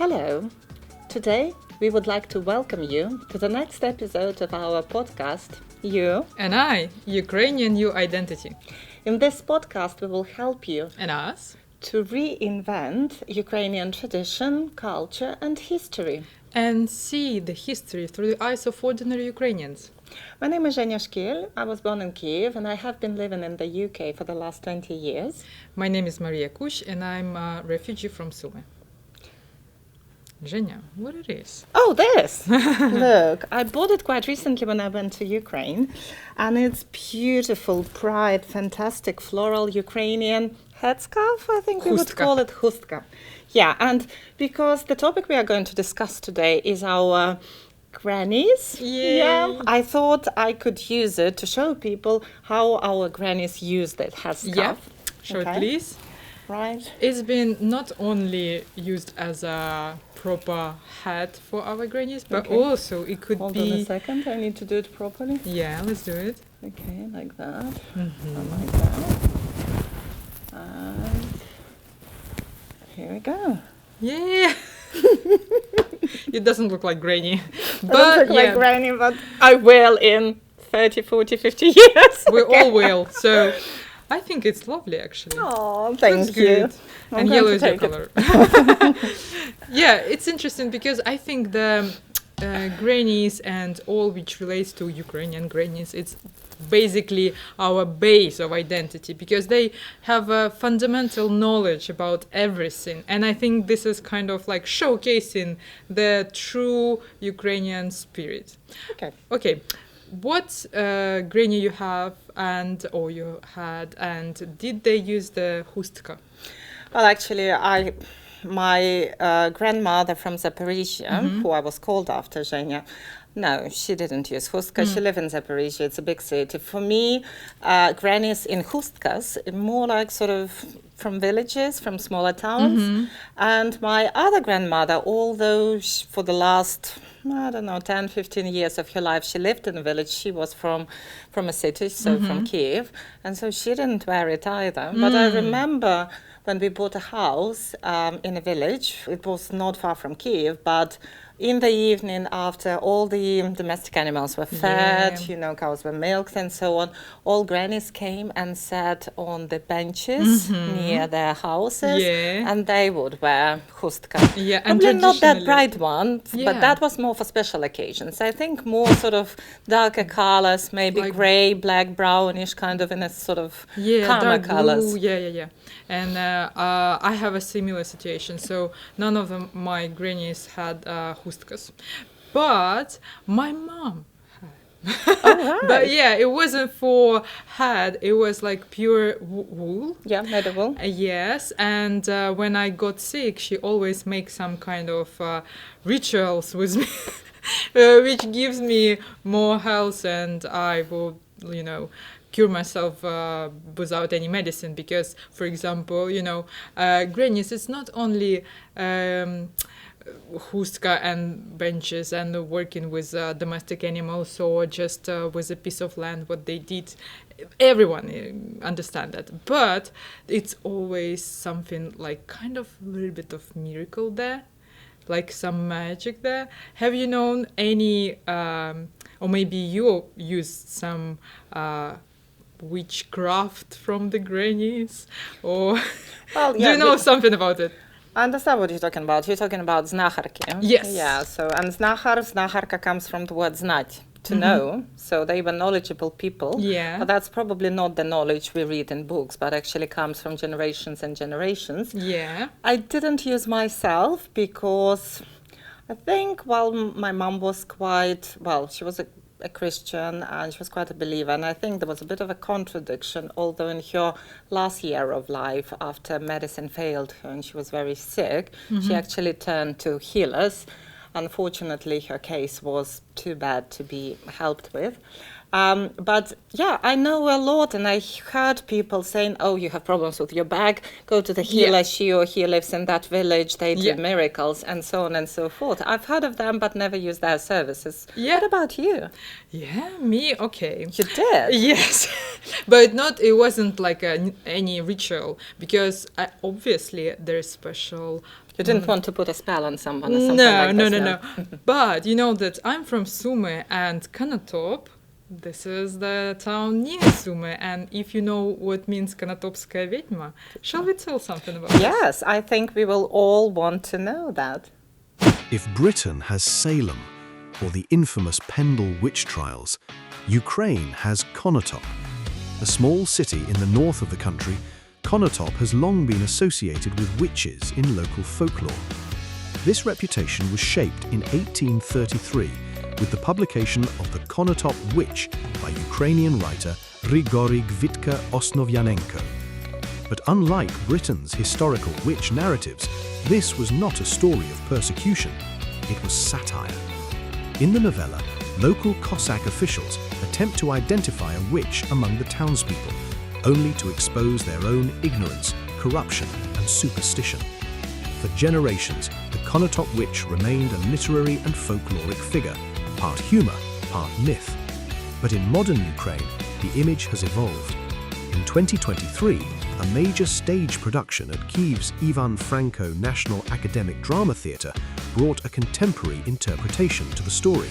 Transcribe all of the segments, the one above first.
Hello. Today we would like to welcome you to the next episode of our podcast, You And I, Ukrainian New Identity. In this podcast we will help you And us. to reinvent Ukrainian tradition, culture and history. And see the history through the eyes of ordinary Ukrainians. My name is Zhenya. I was born in Kiev and I have been living in the UK for the last 20 years. My name is Mariia and I'm a refugee from Sumy. Zhenya, what it is? Oh, this! Look, I bought it quite recently when I went to Ukraine. And it's beautiful, bright, fantastic floral Ukrainian headscarf, I think we would Hustka. call it Hustka. Yeah, and because the topic we are going to discuss today is our grannies. Yay. Yeah, I thought I could use it to show people how our grannies used it headscarf. Yeah, show Okay. it please. Right. It's been not only used as a proper hat for our grannies, but Okay. also it could Hold on a be... second, I need to do it properly. Yeah, let's do it. Okay, like that. Mm-hmm. And like that. And here we go. Yeah. It doesn't look like granny. I don't look like yeah, Granny, but I will in 30, 40, 50 years. we Okay. all will. So I think it's lovely actually. Oh, thank Looks you. good. I'm And going yellow to is your take it. color. Yeah, it's interesting because I think the grannies and all which relates to Ukrainian grannies, it's basically our base of identity because they have a fundamental knowledge about everything. And I think this is kind of like showcasing the true Ukrainian spirit. Okay. Okay, what granny you have or you had, and did they use the Hustka? Well, actually, my grandmother from Zaporizhia, who I was called after, Zhenya, no, she didn't use Hustka. She lived in Zaporizhia. It's a big city. For me, grannies in Hustkas, more like sort of from villages, from smaller towns. And my other grandmother, although for the last, I don't know, 10, 15 years of her life, she lived in a village. She was from a city, so from Kiev. And so she didn't wear it either. But I remember when we bought a house in a village, it was not far from Kiev, but in the evening after all the domestic animals were fed, cows were milked and so on, all grannies came and sat on the benches near their houses and they would wear Hustka. Yeah, and Probably not that traditionally- bright one, but that was more for special occasions. I think more sort of darker colors, maybe Like- grey, black, brownish, kind of in a sort of calmer dark colors. blue. Yeah. And I have a similar situation. So none of my grannies had Hustkas, but my mom had. All right. But yeah, it wasn't for hat. It was like pure wool. Yeah, medieval. Yes, and when I got sick, she always makes some kind of rituals with me, which gives me more health, and I will, cure myself without any medicine. Because, for example, grannies, it's not only Hustka and benches and working with domestic animals or just with a piece of land, what they did. Everyone understand that, but it's always something like kind of a little bit of miracle there, like some magic there. Have you known any, or maybe you used some witchcraft from the grannies, or Well, do yeah, you know something about it? I understand what you're talking about. You're talking about znacharki. Yes. Yeah, so, and znacharka comes from the word znać, to know. So they were knowledgeable people. Yeah. But that's probably not the knowledge we read in books, but actually comes from generations and generations. Yeah. I didn't use myself because I think, my mom was quite, she was a Christian and she was quite a believer, and I think there was a bit of a contradiction, although in her last year of life, after medicine failed her and she was very sick, she actually turned to healers. Unfortunately, her case was too bad to be helped with. But yeah, I know a lot, and I heard people saying, oh, you have problems with your back, go to the healer, Yeah. she or he lives in that village, they do Yeah. miracles, and so on and so forth. I've heard of them, but never used their services. Yeah. What about you? Yeah, me, okay. You did? Yes, but it wasn't like any ritual, because obviously there's special You didn't want to put a spell on someone or something like this? No. But you know that I'm from Sumy and Konotop. This is the town near Sumy, and if you know what means Konotopskaya ведьма, shall we tell something about this? Yes, I think we will all want to know that. If Britain has Salem, or the infamous Pendle witch trials, Ukraine has Konotop. A small city in the north of the country, Konotop has long been associated with witches in local folklore. This reputation was shaped in 1833 with the publication of the Konotop Witch by Ukrainian writer Grigory Gvitka Osnovyanenko. But unlike Britain's historical witch narratives, this was not a story of persecution, it was satire. In the novella, local Cossack officials attempt to identify a witch among the townspeople, only to expose their own ignorance, corruption, and superstition. For generations, the Konotop witch remained a literary and folkloric figure, part humour, part myth. But in modern Ukraine, the image has evolved. In 2023, a major stage production at Kyiv's Ivan Franko National Academic Drama Theatre brought a contemporary interpretation to the story.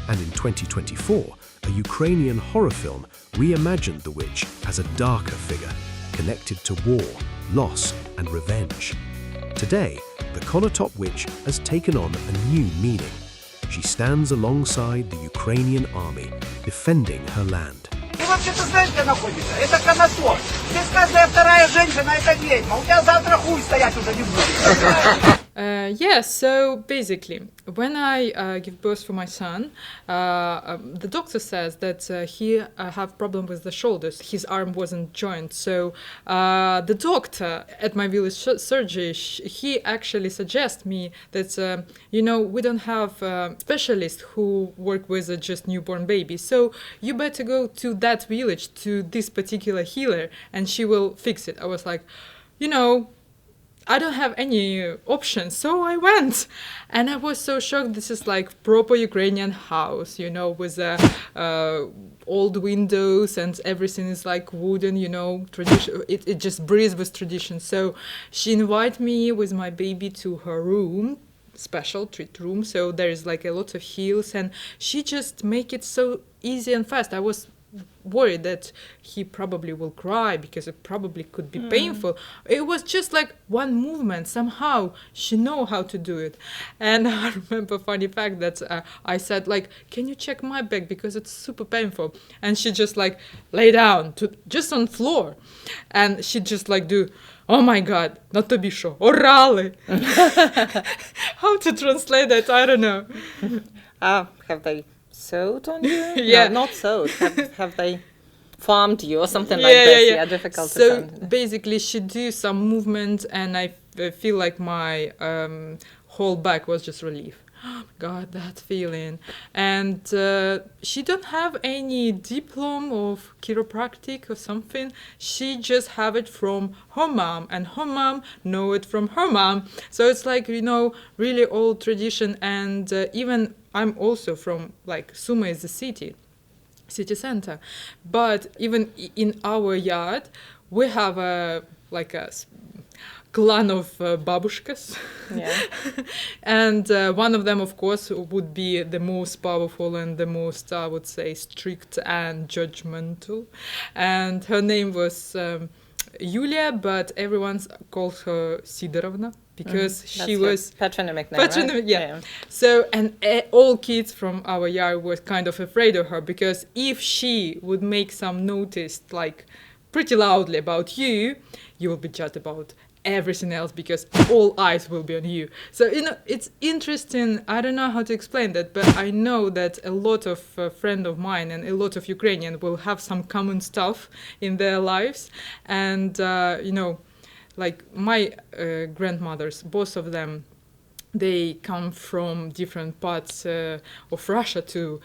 And in 2024, a Ukrainian horror film reimagined the witch as a darker figure, connected to war, loss, and revenge. Today, the Konotop witch has taken on a new meaning. She stands alongside the Ukrainian army, defending her land. Ты вообще-то знаешь, где находится? Это Конотоп. Здесь каждая вторая женщина – это ведьма. У тебя завтра хуй стоять уже не будет. So basically, when I give birth for my son, the doctor says that he have problem with the shoulders. His arm wasn't joined. So the doctor at my village surgery, he actually suggests me that, we don't have specialists who work with just newborn babies. So you better go to that village, to this particular healer, and she will fix it. I was like, I don't have any options, so I went, and I was so shocked. This is like proper Ukrainian house, with old windows and everything is like wooden, tradition. It just breathes with tradition. So she invited me with my baby to her room, special treat room. So there is like a lot of heels, and she just make it so easy and fast. I was worried that he probably will cry because it probably could be painful. It was just like one movement. Somehow she know how to do it. And I remember funny fact that I said like, can you check my back because it's super painful? And she just like lay down just on floor, and she just like do, oh my god, not to be sure, orale. How to translate that? I don't know. Have they sewed on you? Yeah. No, not sewed. Have they farmed you or something like this? Yeah, difficult to So sound. basically she do some movement, and I feel like my whole back was just relief. Oh God, that feeling. And she don't have any diploma of chiropractic or something. She just have it from her mom, and her mom know it from her mom. So it's like, really old tradition. And even I'm also from like Sumy is the city center, but even in our yard we have a clan of babushkas. Yeah. And one of them, of course, would be the most powerful and the most, I would say, strict and judgmental. And her name was Yulia, but everyone called her Sidorovna because she was patronymic name, right? yeah. So, and all kids from our yard were kind of afraid of her, because if she would make some notice, like pretty loudly about you, you will be judged about everything else because all eyes will be on you. So, it's interesting. I don't know how to explain that, but I know that a lot of friends of mine and a lot of Ukrainians will have some common stuff in their lives. And, like my grandmothers, both of them, they come from different parts of Russia to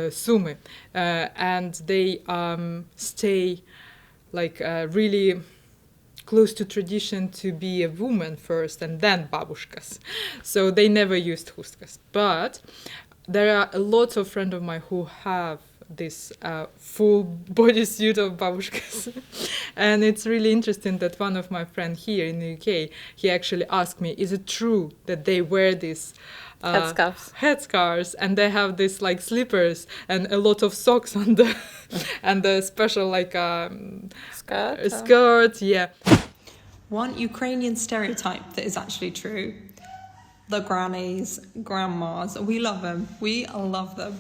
Sumy, and they stay like really close to tradition to be a woman first and then babushkas. So they never used hustkas. But there are a lot of friends of mine who have this full bodysuit of babushkas. And it's really interesting that one of my friends here in the UK, he actually asked me, is it true that they wear this headscarves, and they have this like slippers and a lot of socks on the and the special like skirt, yeah. One Ukrainian stereotype that is actually true: the grannies, grandmas, we love them. We love them.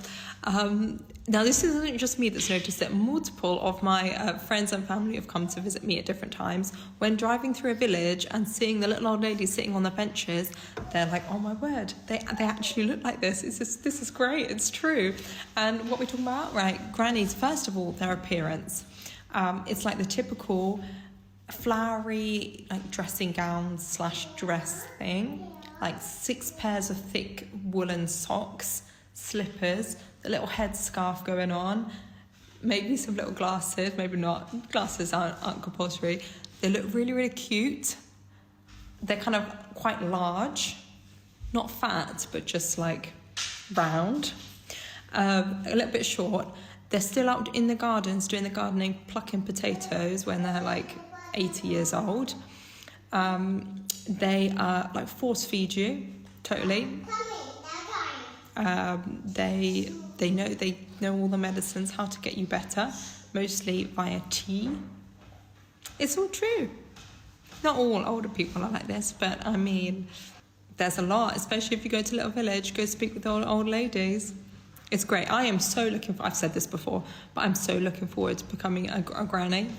Now, this isn't just me that's noticed it. Multiple of my friends and family have come to visit me at different times. When driving through a village and seeing the little old ladies sitting on the benches, they're like, oh my word, they actually look like this. This is great, it's true. And what we're talking about, right, grannies, first of all, their appearance. It's like the typical flowery like dressing gown / dress thing, like 6 pairs of thick woolen socks, slippers, the little headscarf going on, maybe some little glasses, maybe not. Glasses aren't compulsory. They look really, really cute. They're kind of quite large, not fat, but just like round, a little bit short. They're still out in the gardens doing the gardening, plucking potatoes when they're like 80 years old. They like force feed you totally. They know all the medicines, how to get you better, mostly via tea. It's all true. Not all older people are like this, but I mean, there's a lot, especially if you go to a little village, go speak with old ladies. It's great. I am so I've said this before, but I'm so looking forward to becoming a granny.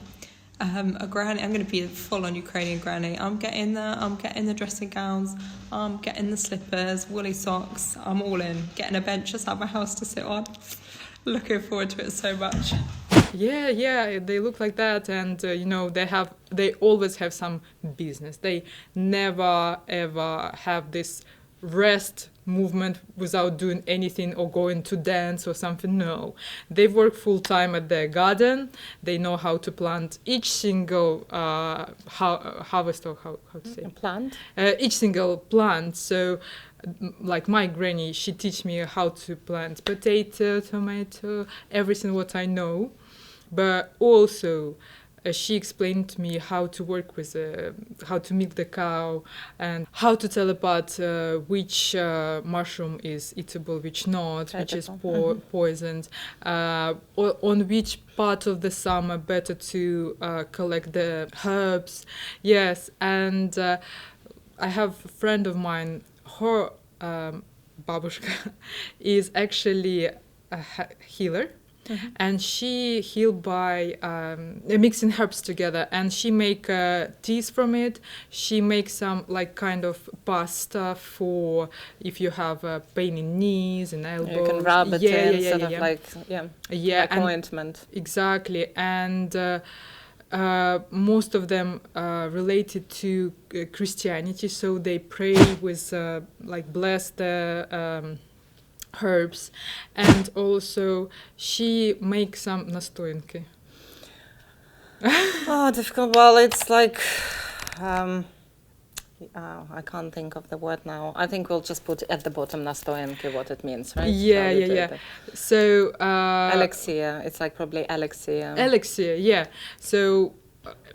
A granny. I'm going to be a full-on Ukrainian granny. I'm getting the dressing gowns. I'm getting the slippers, woolly socks. I'm all in. Getting a bench just at my house to sit on. Looking forward to it so much. Yeah, they look like that, and they always have some business. They never ever have this rest movement without doing anything or going to dance or something. No, they work full time at their garden. They know how to plant each single harvest, or how to say plant, each single plant. So like my granny, she teach me how to plant potato, tomato, everything what I know. But also she explained to me how to work with, how to milk the cow, and how to tell apart which mushroom is eatable, which not, which is poisoned, on which part of the summer better to collect the herbs. Yes, and I have a friend of mine, her babushka is actually a healer. And she healed by mixing herbs together, and she make teas from it. She makes some like kind of pasta for if you have pain in knees and elbows. You can rub it like ointment. Exactly, and most of them related to Christianity, so they pray with like bless the herbs, and also she makes some nastoyanky. Oh, difficult. Well, it's like I can't think of the word now. I think we'll just put at the bottom nastoyanky what it means, right? Yeah. So elixir. It's like probably elixir. Elixir, yeah. So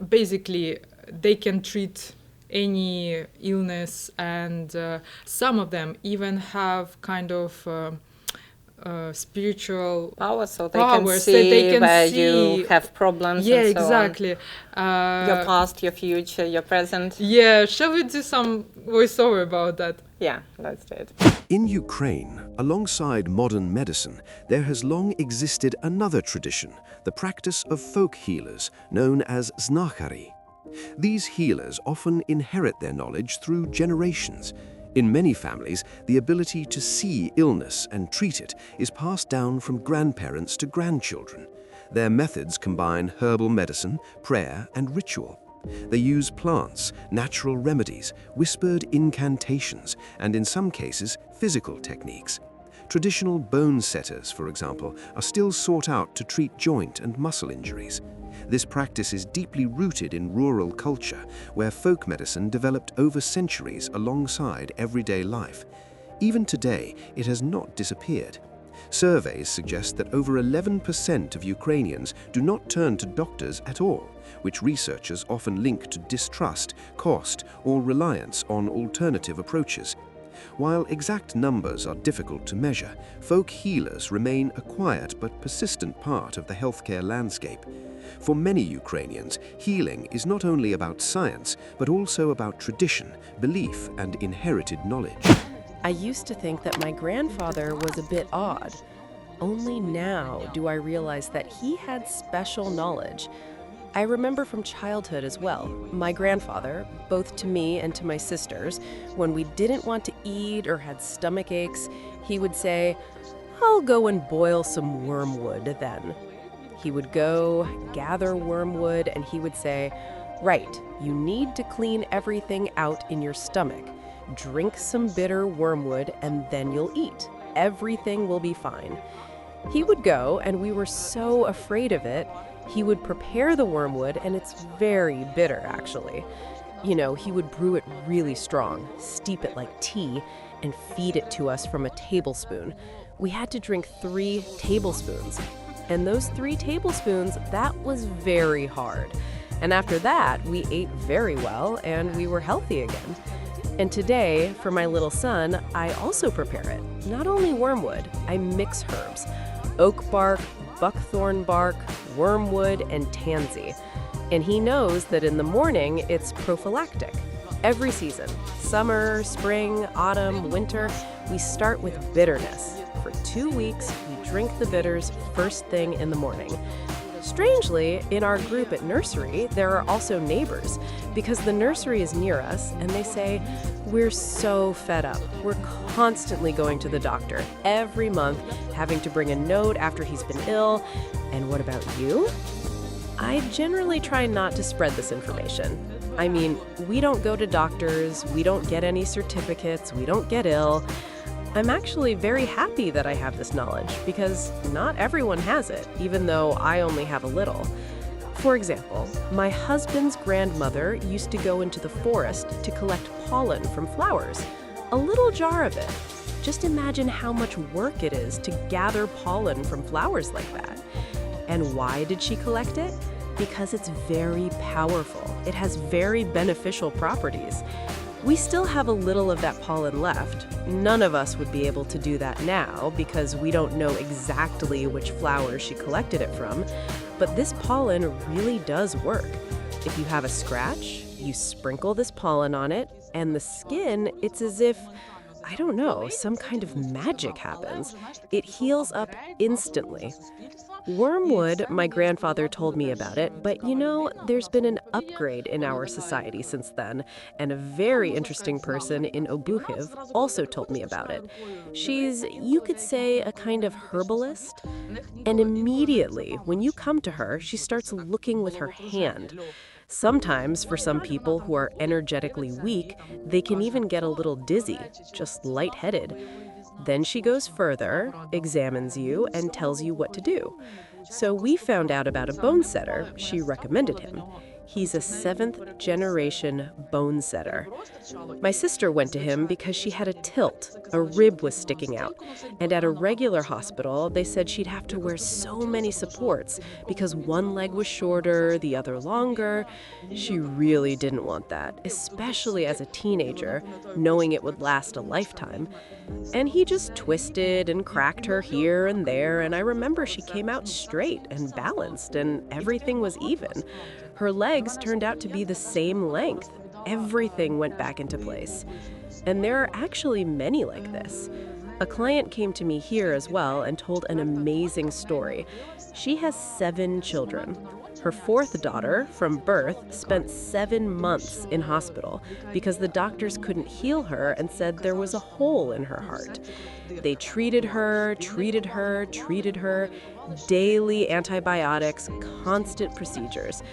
basically, they can treat any illness, and some of them even have kind of spiritual power, so they powers, can see where you have problems. Yeah, and so exactly. Your past, your future, your present. Yeah, shall we do some voiceover about that? Yeah, let's do it. In Ukraine, alongside modern medicine, there has long existed another tradition, the practice of folk healers, known as Znaty. These healers often inherit their knowledge through generations. In many families, the ability to see illness and treat it is passed down from grandparents to grandchildren. Their methods combine herbal medicine, prayer, and ritual. They use plants, natural remedies, whispered incantations, and in some cases, physical techniques. Traditional bone setters, for example, are still sought out to treat joint and muscle injuries. This practice is deeply rooted in rural culture, where folk medicine developed over centuries alongside everyday life. Even today, it has not disappeared. Surveys suggest that over 11% of Ukrainians do not turn to doctors at all, which researchers often link to distrust, cost, or reliance on alternative approaches. While exact numbers are difficult to measure, folk healers remain a quiet but persistent part of the healthcare landscape. For many Ukrainians, healing is not only about science, but also about tradition, belief, and inherited knowledge. I used to think that my grandfather was a bit odd. Only now do I realize that he had special knowledge. I remember from childhood as well, my grandfather, both to me and to my sisters, when we didn't want to eat or had stomach aches, he would say, "I'll go and boil some wormwood then." He would go, gather wormwood, and he would say, "Right, you need to clean everything out in your stomach. Drink some bitter wormwood and then you'll eat. Everything will be fine." He would go, and we were so afraid of it. He would prepare the wormwood, and it's very bitter, actually. You know, he would brew it really strong, steep it like tea, and feed it to us from a tablespoon. We had to drink 3 tablespoons. And those 3 tablespoons, that was very hard. And after that, we ate very well, and we were healthy again. And today, for my little son, I also prepare it. Not only wormwood, I mix herbs. Oak bark, buckthorn bark, wormwood, and tansy. And he knows that in the morning, it's prophylactic. Every season, summer, spring, autumn, winter, we start with bitterness. For 2 weeks, we drink the bitters first thing in the morning. Strangely, in our group at nursery, there are also neighbors, because the nursery is near us, and they say, "We're so fed up. We're constantly going to the doctor, every month, having to bring a note after he's been ill. And what about you?" I generally try not to spread this information. I mean, we don't go to doctors, we don't get any certificates, we don't get ill. I'm actually very happy that I have this knowledge, because not everyone has it, even though I only have a little. For example, my husband's grandmother used to go into the forest to collect pollen from flowers. A little jar of it. Just imagine how much work it is to gather pollen from flowers like that. And why did she collect it? Because it's very powerful. It has very beneficial properties. We still have a little of that pollen left. None of us would be able to do that now because we don't know exactly which flowers she collected it from, but this pollen really does work. If you have a scratch, you sprinkle this pollen on it, and the skin, it's as if, I don't know, some kind of magic happens. It heals up instantly. Wormwood, my grandfather told me about it, but you know, there's been an upgrade in our society since then, and a very interesting person in Obuchiv also told me about it. She's, you could say, a kind of herbalist, and immediately, when you come to her, she starts looking with her hand. Sometimes, for some people who are energetically weak, they can even get a little dizzy, just lightheaded. Then she goes further, examines you, and tells you what to do. So we found out about a bone setter. She recommended him. He's a 7th generation bone setter. My sister went to him because she had a tilt. A rib was sticking out. And at a regular hospital, they said she'd have to wear so many supports because one leg was shorter, the other longer. She really didn't want that, especially as a teenager, knowing it would last a lifetime. And he just twisted and cracked her here and there, and I remember she came out straight and balanced, and everything was even. Her legs turned out to be the same length. Everything went back into place. And there are actually many like this. A client came to me here as well and told an amazing story. She has 7 children. Her 4th daughter, from birth, spent 7 months in hospital because the doctors couldn't heal her and said there was a hole in her heart. They treated her, daily antibiotics, constant procedures.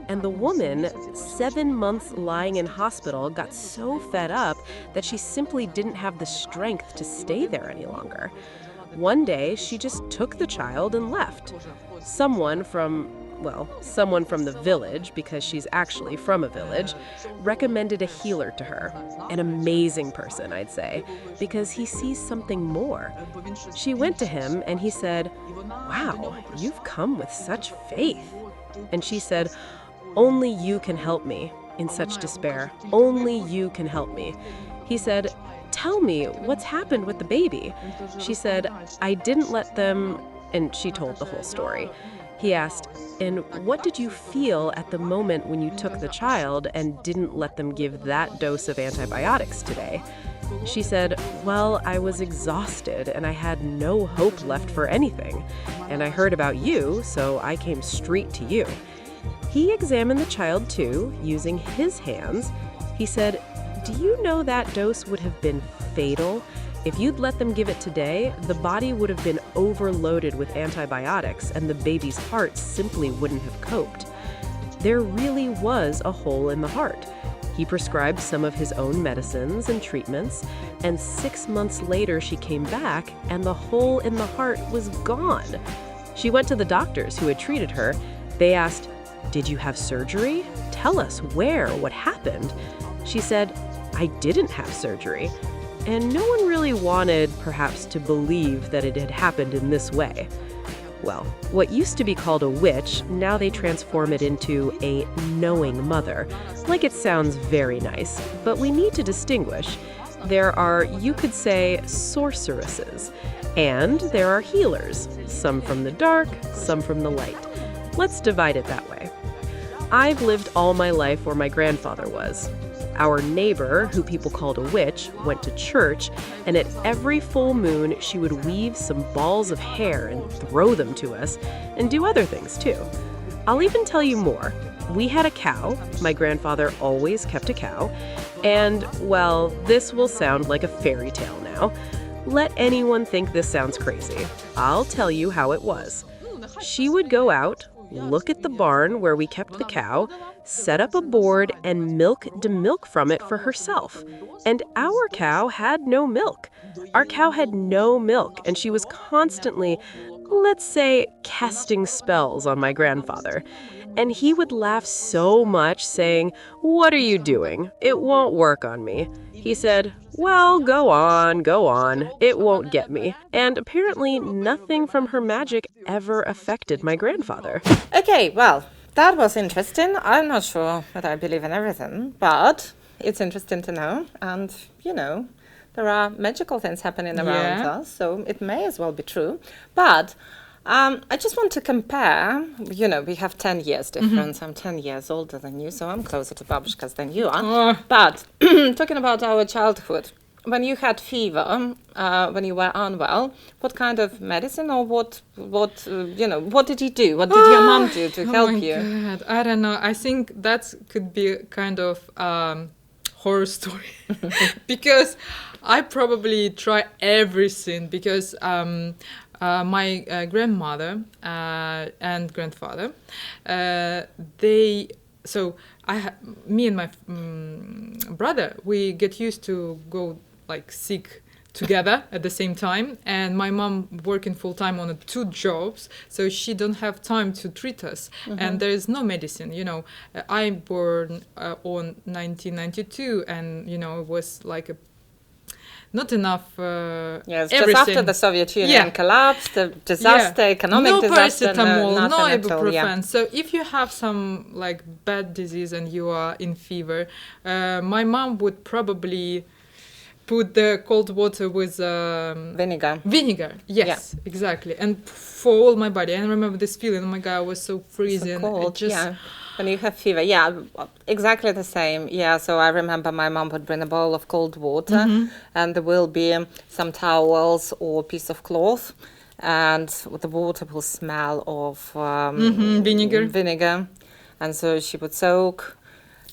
And the woman, 7 months lying in hospital, got so fed up that she simply didn't have the strength to stay there any longer. One day, she just took the child and left. Someone from someone from the village, because she's actually from a village, recommended a healer to her. An amazing person, I'd say, because he sees something more. She went to him and he said, "Wow, you've come with such faith." And she said, "Only you can help me," in such despair. "Only you can help me." He said, "Tell me, what's happened with the baby?" She said, "I didn't let them," and she told the whole story. He asked, "And what did you feel at the moment when you took the child and didn't let them give that dose of antibiotics today?" She said, "Well, I was exhausted and I had no hope left for anything. And I heard about you, so I came straight to you." He examined the child too, using his hands. He said, "Do you know that dose would have been fatal? If you'd let them give it today, the body would have been overloaded with antibiotics and the baby's heart simply wouldn't have coped." There really was a hole in the heart. He prescribed some of his own medicines and treatments, and 6 months later she came back and the hole in the heart was gone. She went to the doctors who had treated her. They asked, "Did you have surgery? Tell us where, what happened?" She said, "I didn't have surgery." And no one really wanted, perhaps, to believe that it had happened in this way. Well, what used to be called a witch, now they transform it into a knowing mother. Like it sounds very nice, but we need to distinguish. There are, you could say, sorceresses, and there are healers, some from the dark, some from the light. Let's divide it that way. I've lived all my life where my grandfather was. Our neighbor, who people called a witch, went to church, and at every full moon, she would weave some balls of hair and throw them to us, and do other things too. I'll even tell you more. We had a cow. My grandfather always kept a cow. And, well, this will sound like a fairy tale now. Let anyone think this sounds crazy. I'll tell you how it was. She would go out, look at the barn where we kept the cow, set up a board, and milk from it for herself. And our cow had no milk. Our cow had no milk, and she was constantly, let's say, casting spells on my grandfather. And he would laugh so much, saying, "What are you doing? It won't work on me." He said, "Well, go on, it won't get me." And apparently nothing from her magic ever affected my grandfather. Okay, well, that was interesting. I'm not sure that I believe in everything, but it's interesting to know. And, you know, there are magical things happening around us, so it may as well be true. But I just want to compare. You know, we have 10 years difference. I'm 10 years older than you, so I'm closer to Babushkas than you are. But talking about our childhood, when you had fever, when you were unwell, what kind of medicine or what did you do? What did your mom do to help you? Oh my God, I don't know. I think that could be kind of horror story because I probably try everything because my grandmother and grandfather, me and my brother, we get used to go like sick together at the same time, and my mom working full-time on 2 jobs, so she don't have time to treat us. And there is no medicine, you know. I born on 1992, and you know, it was like not enough Yes, everything. just after the Soviet Union collapsed, the disaster, economic disaster, paracetamol, no ibuprofen. Yeah. So if you have some like bad disease and you are in fever, my mom would probably put the cold water with Vinegar. Vinegar, yes, exactly. And for all my body. I remember this feeling, oh my God, I was so freezing. So cold, It just, yeah. When you have fever, yeah, exactly the same. Yeah, so I remember my mom would bring a bowl of cold water, and there will be some towels or a piece of cloth, and the water will smell of vinegar. And so she would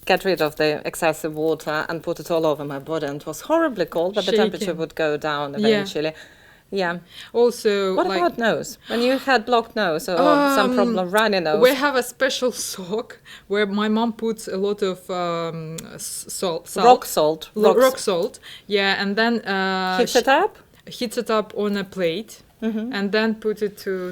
get rid of the excessive water and put it all over my body. And it was horribly cold, but the temperature would go down eventually. Yeah. Also, what like, about nose? When you had blocked nose or some problem of runny nose? We have a special sock where my mom puts a lot of salt. Rock salt. Rock salt. Yeah, and then Heats it up? Heats it up on a plate. and then put it to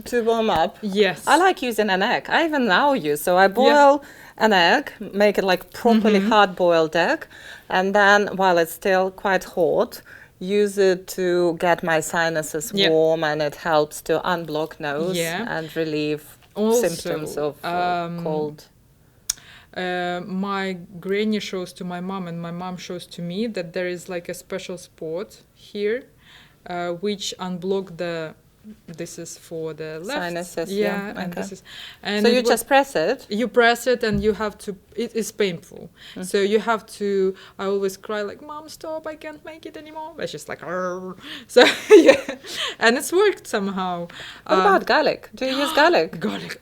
To warm up. yes. I like using an egg. I even now use. So I boil an egg, make it like properly hard-boiled egg, and then while it's still quite hot, use it to get my sinuses warm, and it helps to unblock nose and relieve symptoms of cold. My granny shows to my mom, and my mom shows to me that there is like a special spot here, which unblock the. This is for the left. Sinuses, and this is. And So you just press it. you press it, and you have to. It is painful, so you have to. I always cry like, "Mom, stop! I can't make it anymore." It's just like, "Arr." So yeah, and it's worked somehow. What about garlic? Do you use garlic? Garlic.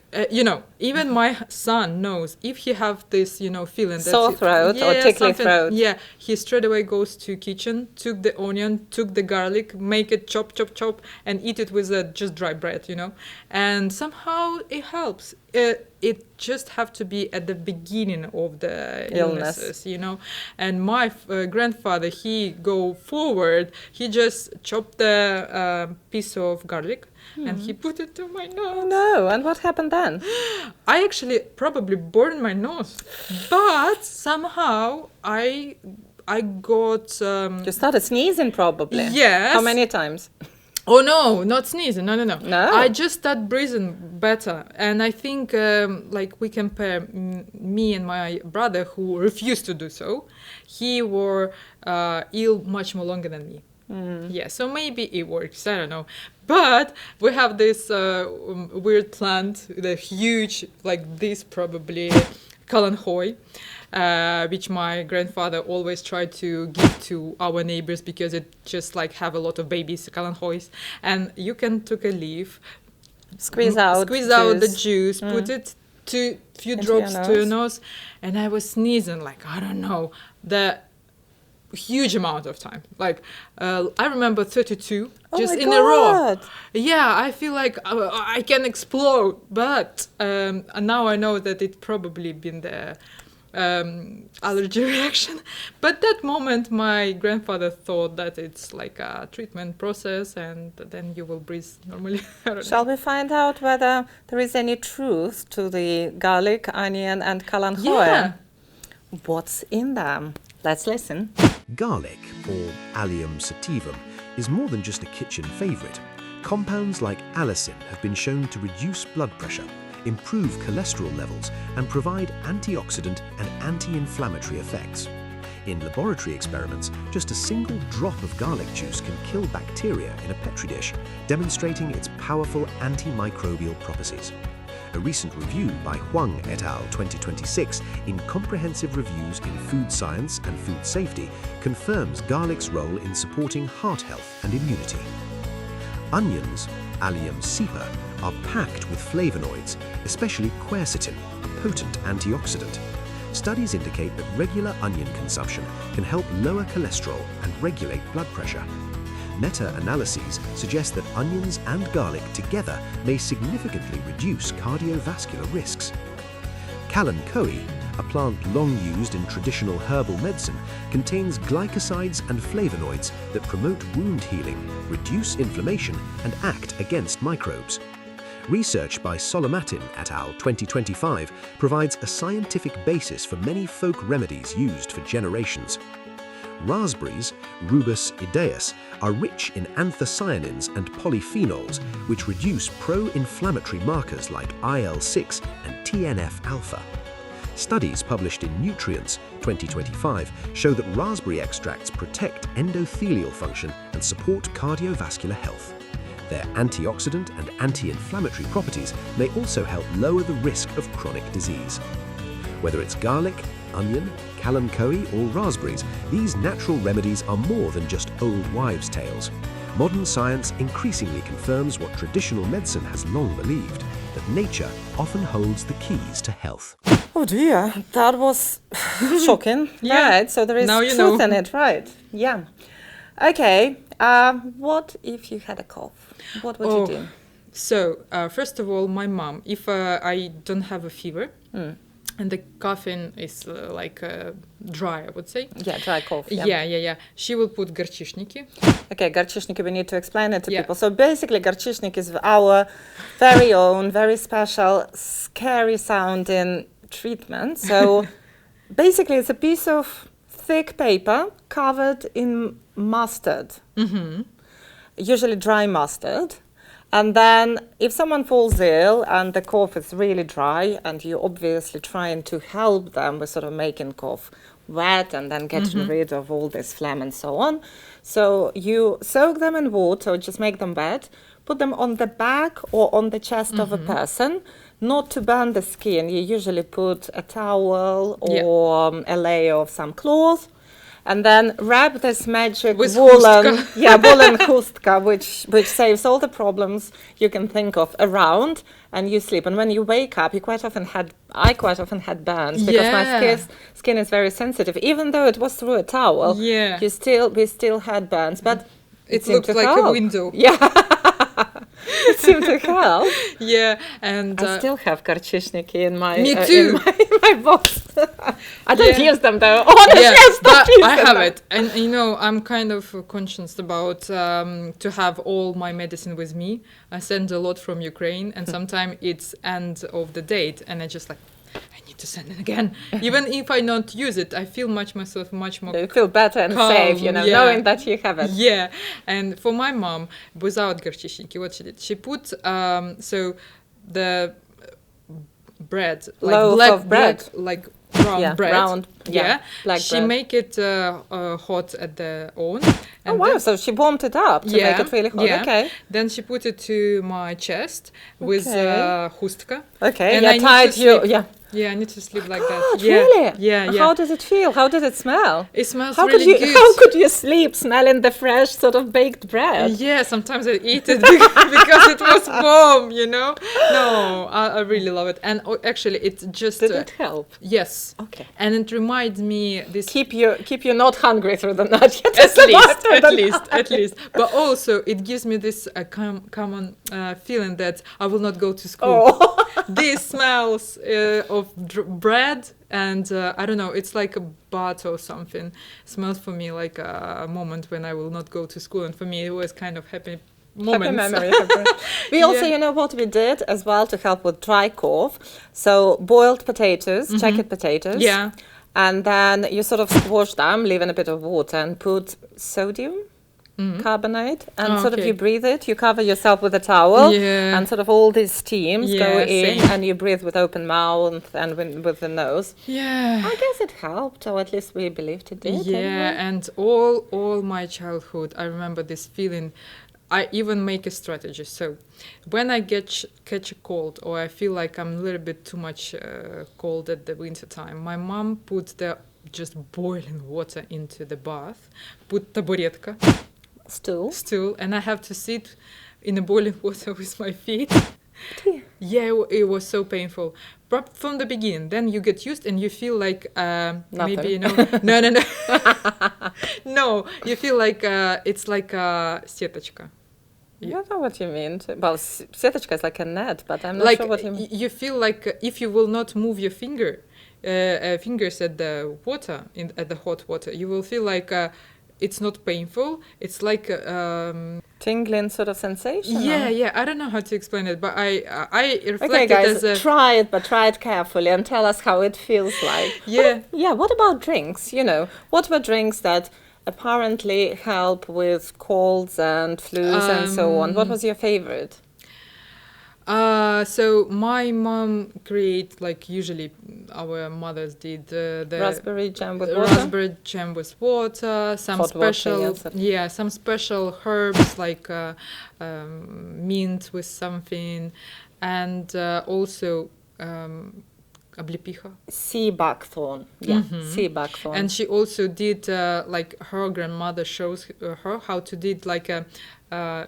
Even my son knows if he have this, feeling that Sore throat or tickly something- throat. Yeah, he straight away goes to kitchen, took the onion, took the garlic, make it chop, chop, chop, and eat it with just dry bread, and somehow it helps. It just have to be at the beginning of the illnesses, And my grandfather, he go forward. He just chopped the piece of garlic and he put it to my nose. No, and what happened then? I actually probably burned my nose, but somehow I got. You started sneezing probably. Yes. How many times? Oh no, not sneezing. No. No? I just start breathing better, and I think we compare me and my brother who refused to do so. He were ill much more longer than me. Yeah, so maybe it works. I don't know, but we have this weird plant, the huge like this probably kalanchoy. Which my grandfather always tried to give to our neighbors because it just like have a lot of babies, kalanchoys, and you can take a leaf, Squeeze out the juice, put it to few Into drops your to your nose. nose, and I was sneezing like I don't know the huge amount of time. Like I remember 32 just my in a row. God. Yeah, I feel like I can explode, but now I know that it probably been the allergy reaction. But that moment my grandfather thought that it's like a treatment process and then you will breathe normally. I don't know. Shall we find out whether there is any truth to the garlic, onion, and kalanchoe? Yeah. What's in them? Let's listen. Garlic, or Allium sativum, is more than just a kitchen favourite. Compounds like allicin have been shown to reduce blood pressure, improve cholesterol levels, and provide antioxidant and anti-inflammatory effects. In laboratory experiments, just a single drop of garlic juice can kill bacteria in a petri dish, demonstrating its powerful antimicrobial properties. A recent review by Huang et al. 2026 in Comprehensive Reviews in Food Science and Food Safety confirms garlic's role in supporting heart health and immunity. Onions, Allium cepa, are packed with flavonoids, especially quercetin, a potent antioxidant. Studies indicate that regular onion consumption can help lower cholesterol and regulate blood pressure. Meta-analyses suggest that onions and garlic together may significantly reduce cardiovascular risks. Kalanchoe, a plant long used in traditional herbal medicine, contains glycosides and flavonoids that promote wound healing, reduce inflammation, and act against microbes. Research by Solomatin et al. 2025 provides a scientific basis for many folk remedies used for generations. Raspberries, Rubus idaeus, are rich in anthocyanins and polyphenols, which reduce pro-inflammatory markers like IL-6 and TNF-alpha. Studies published in Nutrients 2025 show that raspberry extracts protect endothelial function and support cardiovascular health. Their antioxidant and anti-inflammatory properties may also help lower the risk of chronic disease. Whether it's garlic, onion, kalanchoe, or raspberries, these natural remedies are more than just old wives' tales. Modern science increasingly confirms what traditional medicine has long believed, that nature often holds the keys to health. Oh dear, that was shocking. Yeah. Right, so there is Now you truth know. in it, right? Yeah. Okay, what if you had a cough? What would you do? So, first of all, my mom, if I don't have a fever and the coughing is dry, I would say. Yeah, dry cough. Yeah. She will put Hirchychnyky. Okay, Hirchychnyky, we need to explain it to Yeah. people. So basically, Hirchychnyky is our very own, very special, scary sounding treatment. So basically, it's a piece of thick paper covered in mustard, usually dry mustard. And then if someone falls ill and the cough is really dry and you're obviously trying to help them with sort of making cough wet and then getting rid of all this phlegm and so on. So you soak them in water, just make them wet, put them on the back or on the chest of a person, not to burn the skin. You usually put a towel or a layer of some cloth. And then wrap this magic With woolen, Hustka. woolen Hustka, which saves all the problems you can think of around, and you sleep. And when you wake up, I quite often had burns because my skin is very sensitive. Even though it was through a towel, we still had burns, but It seemed looked to like help. a window. Yeah, it seemed to help. Yeah, and I still have Hirchychnyky in my Me too. in my box. I don't Yeah. use them though. Honestly, I but stopped using I have them. it, and I'm kind of conscious about to have all my medicine with me. I send a lot from Ukraine, and sometimes it's end of the date, and I just like, I need to send it again. Even if I don't use it, I feel much more. You feel better and Calm, safe, knowing that you have it. Yeah, and for my mom, without Hirchychnyky, what she did, she put so the bread, like Loaf black of bread. like brown bread. round, black she bread. make it hot at the oven. Oh wow! So she warmed it up to make it really hot. Yeah. Okay. Then she put it to my chest with Okay. Hustka. Okay. And I need to tied you. sleep. Yeah. Yeah, I need to sleep like God, that. Yeah. really? Yeah. How does it feel? How did it smell? It smells How really could you? good. How could you sleep smelling the fresh sort of baked bread? Yeah, sometimes I eat it because it was warm, No, I really love it. And actually, it's just... Did it help? Yes. Okay. And it reminds me this... Keep you not hungry through the night. At least. But also, it gives me this common feeling that I will not go to school. Oh. This smells of bread and I don't know, it's like a butter or something. Smells for me like a moment when I will not go to school, and for me it was kind of happy moments. Happy memory. We also, what we did as well to help with dry cough. So boiled potatoes, jacket potatoes. Yeah. And then you sort of squash them, leave in a bit of water, and put sodium carbonate, and sort of okay. you breathe it. You cover yourself with a towel, Yeah. and sort of all these steams go Yeah, in, same. and you breathe with open mouth and with the nose. Yeah. I guess it helped, or at least we believed it did. Yeah, anyway. and all my childhood, I remember this feeling. I even make a strategy. So when I catch a cold, or I feel like I'm a little bit too much cold at the winter time, my mom puts the just boiling water into the bath, put taburetka, stool, and I have to sit in the boiling water with my feet. Yeah, it was so painful. But from the beginning, then you get used and you feel like maybe no. No, you feel like it's like a сеточка. I don't know what you mean. Well, сеточка is like a net, but I'm not Like sure what you mean. you feel like if you will not move your fingers at the water, at the hot water, you will feel like it's not painful. It's like Tingling sort of sensation? yeah, or? yeah. I don't know how to explain it, but I reflect Okay, it guys, as a try it, but try it carefully and tell us how it feels like. Yeah. What about drinks? What were drinks that apparently help with colds and flus and so on? What was your favorite? So my mom create, like usually our mothers did, the Raspberry jam with water? raspberry jam with water, some Hot water, special yes. some special herbs like mint with something, and also облепиха. Sea buckthorn. Yeah, sea buckthorn. And she also did like her grandmother shows her how to did like a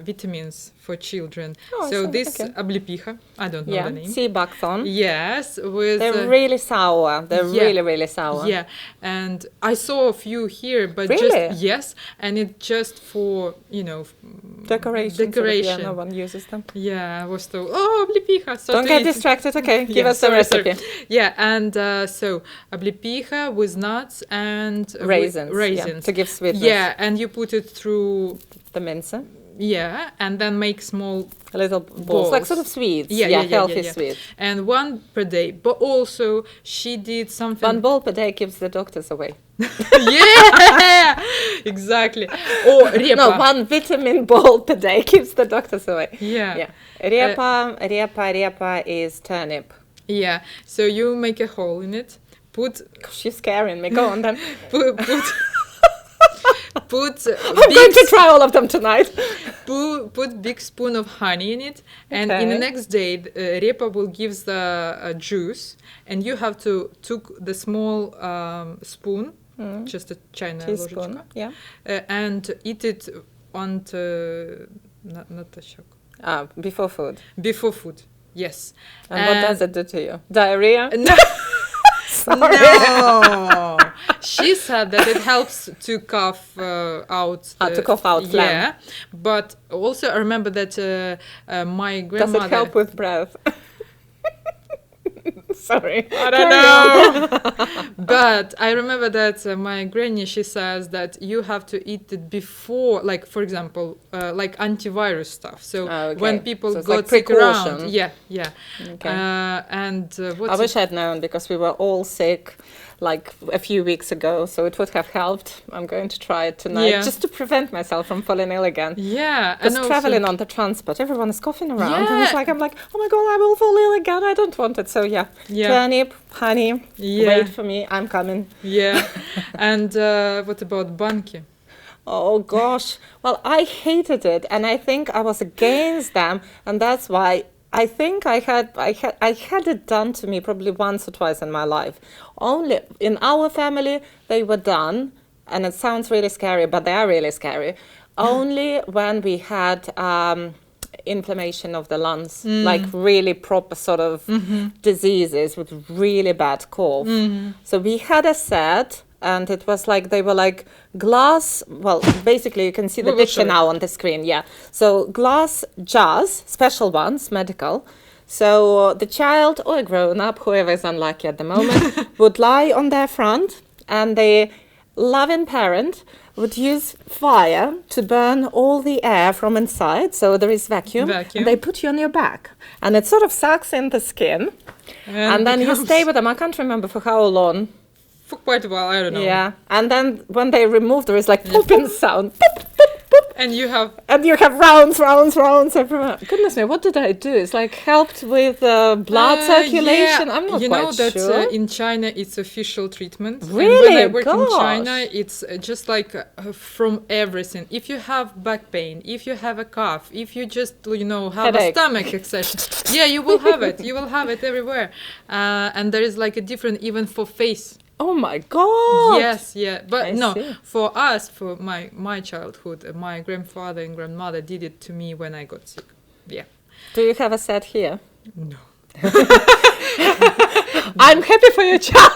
vitamins for children. Oh, so so- this okay. облепиха, I don't know Yeah, the name. sea buckthorn. Yes, with They're really sour. They're yeah. really, really sour. Yeah, and I saw a few here, but Really? just yes, and it just for Decoration. Decoration. Yeah, no one uses them. yeah, was so облепиха. So Don't to get eat. distracted. Okay, give Yeah, us the sorry, recipe. sorry. Yeah, and so облепиха with nuts and with Raisins. Yeah, raisins. to give sweetness. Yeah, and you put it through. The mince. Yeah, and then make small Little balls. Like sort of sweets. Healthy sweets. and one per day. But also she did something. One ball per day keeps the doctors away. Yeah, exactly. Or repa. No, one vitamin ball per day keeps the doctors away. Yeah. Yeah. Repa is turnip. Yeah. So you make a hole in it. Put She's scaring me. Go on then. put I'm going to try all of them tonight. put big spoon of honey in it, and in the Okay. next day repa will give the juice, and you have to took the small spoon, just a china Teaspoon. ложечка, Yeah. and eat it on the Before food. before food. Yes. And what does it do to you? Diarrhea? No. No, she said that it helps to cough out. To cough out phlegm. Yeah, but also I remember that my Does grandmother. it help with breath? Sorry. I don't know. But I remember that my granny, she says that you have to eat it before, like, for example, like antivirus stuff. So Okay. when people So it's got like sick around. precaution. Yeah. Okay. And what's I wish I'd known because we were all sick like a few weeks ago, so it would have helped. I'm going to try it tonight just to prevent myself from falling ill again. Yeah. Because also- traveling on the transport, everyone is coughing around, and Yeah. it's like I'm like, oh my god, I will fall ill again. I don't want it. So yeah. Turnip, honey. Yeah. Wait for me. I'm coming. Yeah. And what about banki? Oh gosh. Well, I hated it, and I think I was against them, and that's why I think I had it done to me probably once or twice in my life. Only in our family they were done, and it sounds really scary, but they are really scary. Only when we had inflammation of the lungs, like really proper sort of diseases with really bad cough. So we had a set, and it was like they were like glass. Well, basically you can see the We will picture show now on the screen. Yeah, so glass jars, special ones, medical. So the child or a grown-up, whoever is unlucky at the moment, would lie on their front, and the loving parent would use fire to burn all the air from inside, so there is vacuum. And they put you on your back, and it sort of sucks in the skin, and then you stay with them. I can't remember for how long. For quite a while, I don't know. Yeah, and then when they remove, there is like popping sound. Pop, pop, pop. And you have rounds everywhere. Goodness me, what did I do? It's like helped with blood circulation. Yeah. I'm not you quite know that sure. In China it's official treatment. Really? And when I work in Gosh. China, it's just like from everything. If you have back pain, if you have a cough, if you just have Headache. a stomach excision, yeah, you will have it. You will have it everywhere. And there is like a different even for face. Oh my god! Yes, yeah, but I no, see. for us, for my childhood, my grandfather and grandmother did it to me when I got sick. Yeah. Do you have a set here? No. I'm happy for your child.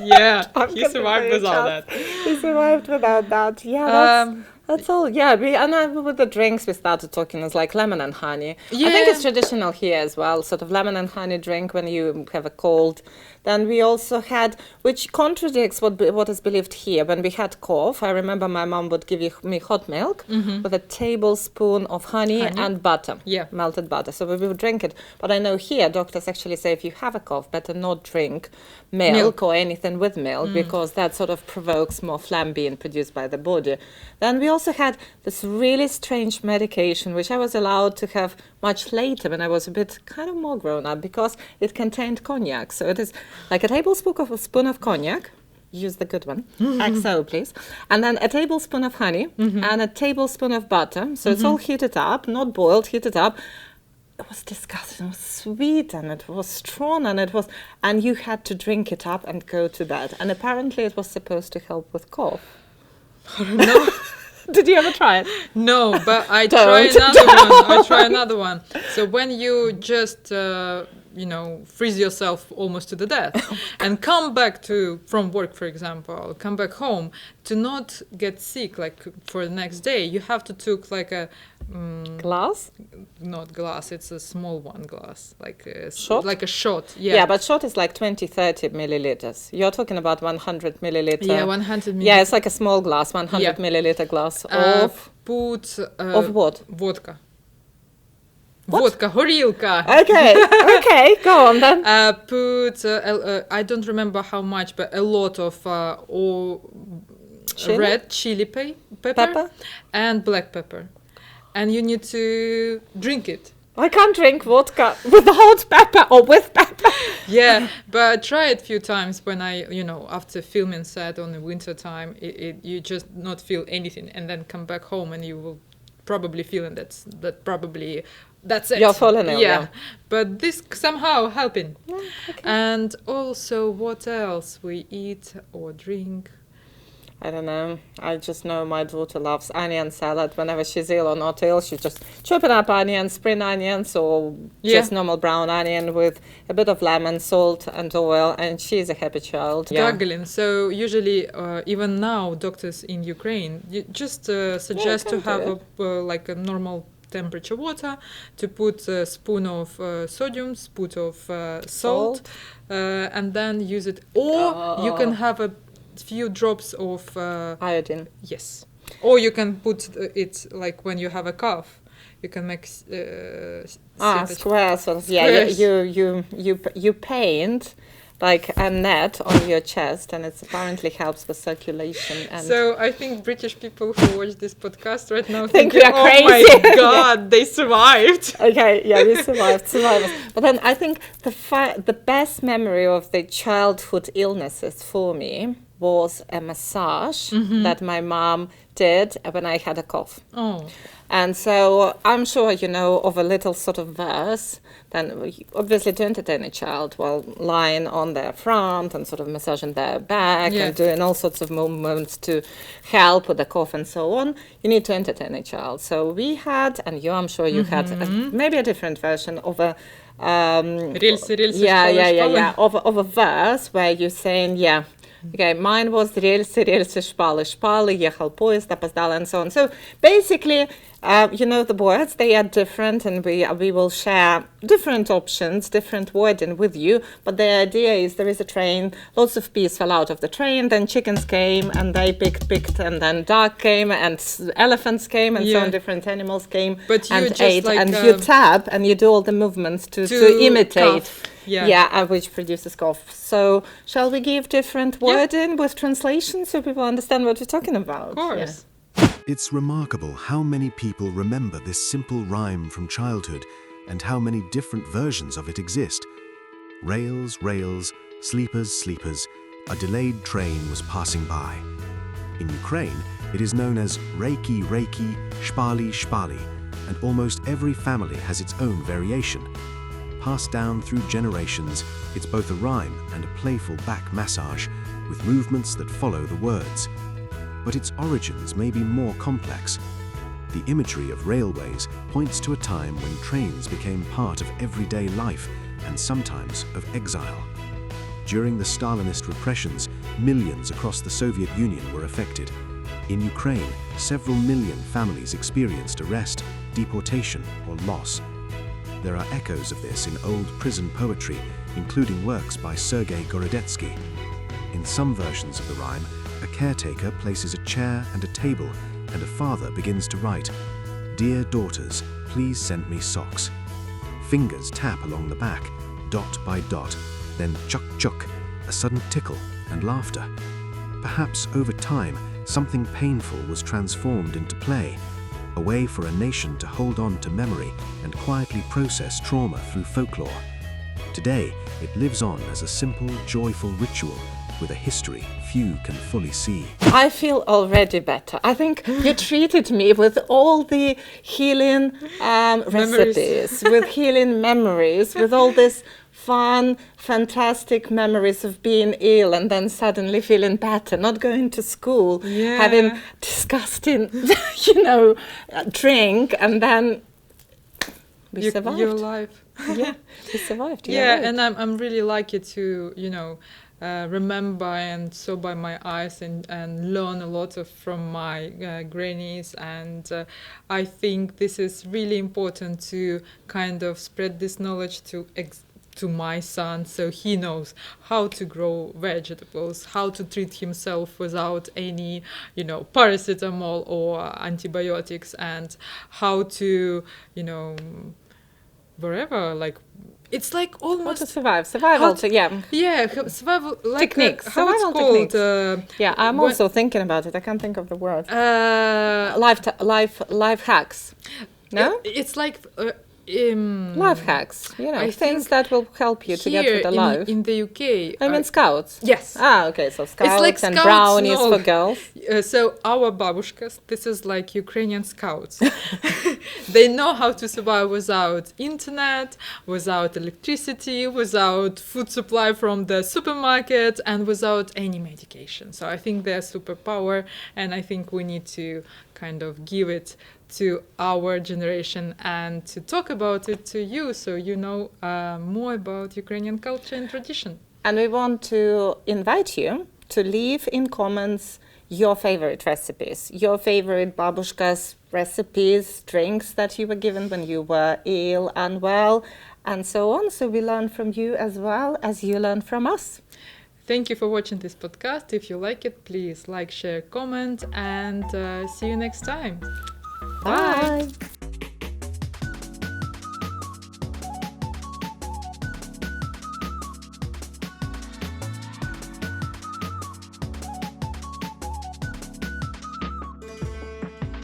Yeah, I'm he happy survived for your without child. that. He survived without that. Yeah, that's all. Yeah, and with the drinks we started talking is like lemon and honey. I think it's traditional here as well, sort of lemon and honey drink when you have a cold. Then we also had, which contradicts what is believed here. When we had cough, I remember my mom would give me hot milk with a tablespoon of honey and butter, melted butter. So we would drink it. But I know here doctors actually say if you have a cough, better not drink milk or anything with milk because that sort of provokes more phlegm being produced by the body. Then we also had this really strange medication, which I was allowed to have much later when I was a bit kind of more grown up because it contained cognac. So it is like a tablespoon of cognac. Use the good one. XO, please. And then a tablespoon of honey and a tablespoon of butter. So it's all heated up, not boiled, heated up. It was disgusting. It was sweet and it was strong and you had to drink it up and go to bed. And apparently it was supposed to help with cough. No. Did you ever try it? No, but I Don't. try another one. So when you just freeze yourself almost to the death and come back from work, for example, come back home, to not get sick like for the next day, you have to took like a Glass? not glass, it's a small one glass, like a Shot? like a shot. Yeah, but shot is like 20-30 milliliters. You're talking about 100 milliliter. Yeah, 100 milliliters. Yeah, it's like a small glass, 100 milliliter glass of Of what? Vodka. What? Vodka, horilka. Okay, go on then. I don't remember how much, but a lot of Chili? red chili pepper and black pepper. And you need to drink it. I can't drink vodka with hot pepper or with pepper. Yeah, but try it a few times when after filming set on the winter time, you just not feel anything, and then come back home and you will probably feeling that's it. You're falling ill. Yeah, but this somehow helping. Okay. And also, what else we eat or drink? I don't know. I just know my daughter loves onion salad. Whenever she's ill or not ill, she's just chopping up onions, spring onions, or just normal brown onion with a bit of lemon, salt, and oil, and she's a happy child. Gargling. So usually, even now, doctors in Ukraine just suggest to have like a normal temperature water, to put a spoon of sodium, spoon of salt, and then use it. Or you can have a few drops of iodine. Yes. Or you can put it like when you have a cough. You can make squares. Yeah, you paint like a net on your chest, and it apparently helps with circulation. And so I think British people who watch this podcast right now think we are crazy. Oh my God, they survived. Okay, yeah, we survived. But then I think the best memory of the childhood illnesses for me was a massage that my mom did when I had a cough. Oh. And so I'm sure you know of a little sort of verse, then obviously to entertain a child while lying on their front and sort of massaging their back and doing all sorts of movements to help with the cough and so on, you need to entertain a child. So we had, and I'm sure you had maybe a different version of a of a verse where you're saying, okay, mine was рельсы шпалы, ехал поезд, опоздал, and so on. So basically, the words, they are different, and we will share different options, different wording with you. But the idea is there is a train, lots of peas fell out of the train, then chickens came, and they picked, and then duck came, and elephants came, and so on, different animals came and ate. And you tap, and you do all the movements to imitate. Cough. Which produces cough. So shall we give different wording with translation so people understand what we're talking about? Of course. It's remarkable how many people remember this simple rhyme from childhood and how many different versions of it exist. Rails, rails, sleepers, sleepers, a delayed train was passing by. In Ukraine, it is known as reiki, reiki, shpali, shpali, and almost every family has its own variation. Passed down through generations, it's both a rhyme and a playful back massage with movements that follow the words. But its origins may be more complex. The imagery of railways points to a time when trains became part of everyday life and sometimes of exile. During the Stalinist repressions, millions across the Soviet Union were affected. In Ukraine, several million families experienced arrest, deportation, or loss. There are echoes of this in old prison poetry, including works by Sergei Gorodetsky. In some versions of the rhyme, a caretaker places a chair and a table, and a father begins to write, "Dear daughters, please send me socks." Fingers tap along the back, dot by dot, then chuk chuk, a sudden tickle and laughter. Perhaps over time, something painful was transformed into play, a way for a nation to hold on to memory and quietly process trauma through folklore. Today, it lives on as a simple, joyful ritual with a history few can fully see. I feel already better. I think you treated me with all the healing recipes, with healing memories, with all this fun, fantastic memories of being ill and then suddenly feeling better, not going to school, having disgusting, drink, and then we survived. Your life. Yeah, we survived. Yeah, right. and I'm really lucky to, remember and saw by my eyes and learn a lot from my grannies, and I think this is really important to kind of spread this knowledge to my son, so he knows how to grow vegetables, how to treat himself without any, paracetamol or antibiotics, and how to, wherever, like, it's like How almost to survive. Survival, survival, like Techniques, how it's survival called. techniques. I'm when- also thinking about it. I can't think of the word. Life hacks. No? It's like Life hacks. I Things think that will help you to get here with the life. in the UK. I mean, scouts. Yes. Okay. So scouts like and scouts, brownies no. for girls. So our babushkas, this is like Ukrainian scouts. They know how to survive without internet, without electricity, without food supply from the supermarket, and without any medication. So I think they're superpower, and I think we need to kind of give it to our generation and to talk about it to you, so you know more about Ukrainian culture and tradition. And we want to invite you to leave in comments your favorite recipes, your favorite babushkas recipes, drinks that you were given when you were ill, unwell, and so on. So we learn from you as well as you learn from us. Thank you for watching this podcast. If you like it, please like, share, comment, and see you next time. Bye.